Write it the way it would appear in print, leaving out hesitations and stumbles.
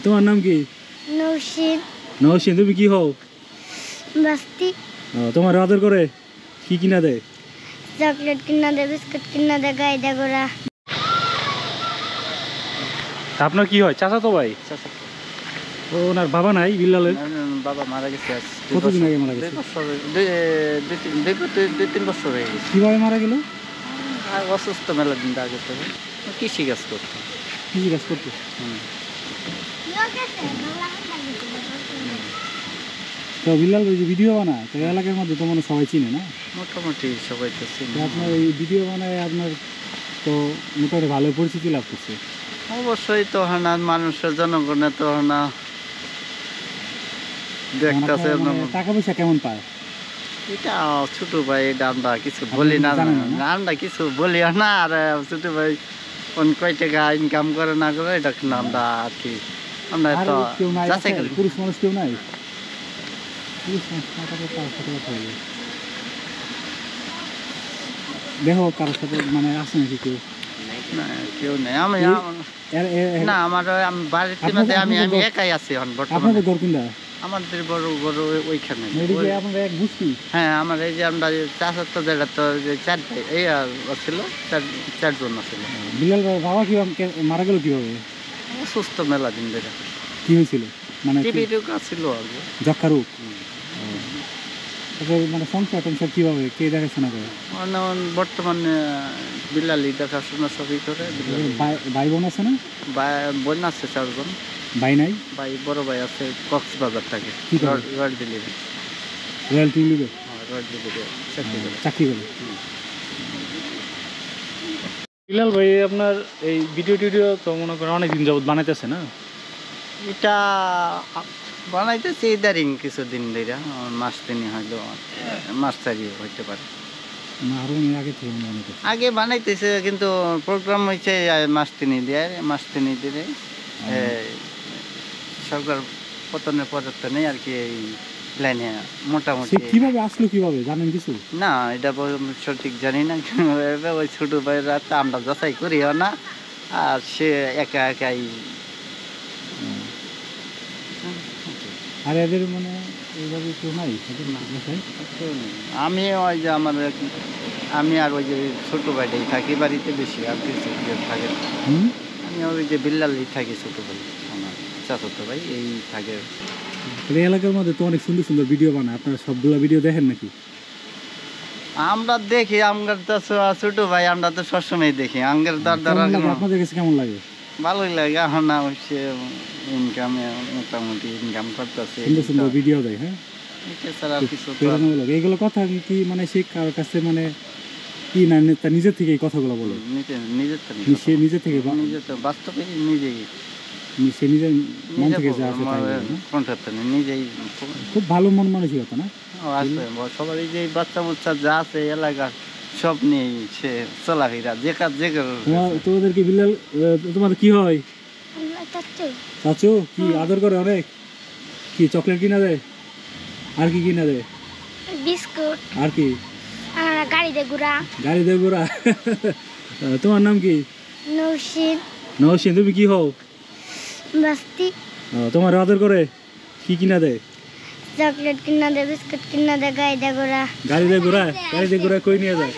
তোমার নাম কি? নৌশিন। নওশিন, তুমি কি হও? বাস্তি। তোমার আদর করে কি কিনা দেয়? চকলেট কিনা দেয়, বিস্কুট কিনা দেয়, গাইদা গোড়া। আপনার কি হয়? চাচা তো ভাই? ও, ওনার বাবা নাই বিল্লালের? বাবা মারা গেছে। কতদিন আগে মারা গেছে? 2-3 বছর হয়ে গেছে। কিভাবে মারা গেল? অসুস্থ মেলা দিন আগে থেকে কৃষি কাজ করতো। কৃষি কাজ করতো? তো বিল্লাল ভাই যে ভিডিও বানায়, তো এলাকার মধ্যে তো মনে সবাই চিনে না? মোটামুটি সবাই তো চিনে। আপনার এই ভিডিও বানায় আপনার তো মোটামুটি ভালো পরিচিতি লাভ করছে। অবশ্যই তো না, মানুষের জনগণে তো না দেখতেছে। টাকা পয়সা কেমন পায়? এটা ছোট ভাই, এটা আমরা কিছু বলি না, আমরা কিছু বলি না। আর ছোট ভাই কয় টাকা ইনকাম করে না করে এটা আমরা আর কি, আমরা তো যাচাই করি। পুরুষ মানুষ কেউ নাই? পুরুষ মানুষ তার সাথে কথা বলে দেখো কারোর সাথে মানে আছে নাকি কেউ? না, কেউ নেই। আমি না, আমার বাড়িতে মধ্যে আমি একাই আছি এখন বর্তমানে। আপনাদের ঘর কোনটা? আমাদের বড় বড় ওইখানে। হ্যাঁ, আমার এই যে আমরা চাষার তো যেটা তো চার ভাই এই ছিল, চারজন ছিল। বিলাল ভাই বাবা কি মারা গেল কিভাবে? অসুস্থ মেলা দিন ধরে। কি হয়েছিল? মানে টিবি রোগ ছিল, যক্ষা রোগ। মানে সংসার টংসার কিভাবে কে দেখাশোনা করে? বর্তমানে বিলালি দেখাশোনা সবই করে। ভাই বোন আছে না? বোন আছে 4 জন। ভাই নাই? ভাই বড় ভাই আছে কক্সবাজার থাকে, রয়্যাল দিল্লিতে। রয়্যাল দিল্লিতে চাকরি করে। বিলাল ভাই আপনার এই ভিডিও টিডিও তো মনে করেন অনেকদিন যাবত বানাইতেছে না? এটা বানাইতেছি ইদারিং কিছুদিন ধরে, মাস 3 হয়তো, মাস 4 হইতে পারে। আগে বানাইতেছে কিন্তু প্রোগ্রাম হয়েছে মাস 3 দিয়ে সরকার পতনের পদার্থ নেই আর কি। এই লাইনে মোটামুটি কিভাবে আসলো কিভাবে জানেন কিছু? না, এটা সঠিক জানি না। ওই ছোট ভাইরা তো আমরা যাচাই করিও না, আর সে একা একাই। আর এদের মানে এইভাবে কেউ নাই? আমি ওই যে আমি আর ওই যে ছোট ভাইটাই থাকি বাড়িতে, বেশি আর কিছু থাকে। আমি ওই যে বিল্লালি থাকি, ছোট ভাই আমার চাচাতো ভাই এই থাকে। এলাকার মধ্যে তো অনেক সুন্দর সুন্দর ভিডিও বানায়, আপনারা সবগুলো ভিডিও দেখেন নাকি? আমরা দেখি, আমার তো ছোট ভাই, আমরা তো সবসময় দেখি। আঙ্গের আপনাদের কাছে কেমন লাগে? ভালোই লাগে। এখন না হচ্ছে ইনকামে মোটামুটি ইনকাম করতেছে, সুন্দর সুন্দর ভিডিও দেয়। হ্যাঁ, এছাড়া কিছু এইগুলো কথা কি মানে সে কারোর কাছে মানে কি না তার নিজের থেকে এই কথাগুলো বলে? সে নিজের থেকে বাস্তবে নিজেই, সে নিজের মন থেকে যা আছে নিজেই। খুব ভালো মন মানসিকতা না? সবার এই যে বাচ্চা বুচ্চা যা আছে এলাকার সব নিয়ে সে চলাফেরা যে কাজ যে তোমাদের কি বিলাল তোমাদের কি হয়? চাচু কি আদর করে অনেক? কি চকলেট কিনা দেয়? আর কি কিনা দেয়? বিস্কুট। আর কি? গাড়িতে ঘোড়া। গাড়িতে ঘোড়া। তোমার নাম কি? নৌশিন। নওশিন, তুমি কি হও? বাস্তি। তোমার আদর করে কি কিনা দেয়? চকলেট কিনা দেয়, বিস্কুট কিনা দেয়, গাইদা গোড়া। গাড়িতে ঘোড়া কই নিয়ে যায়?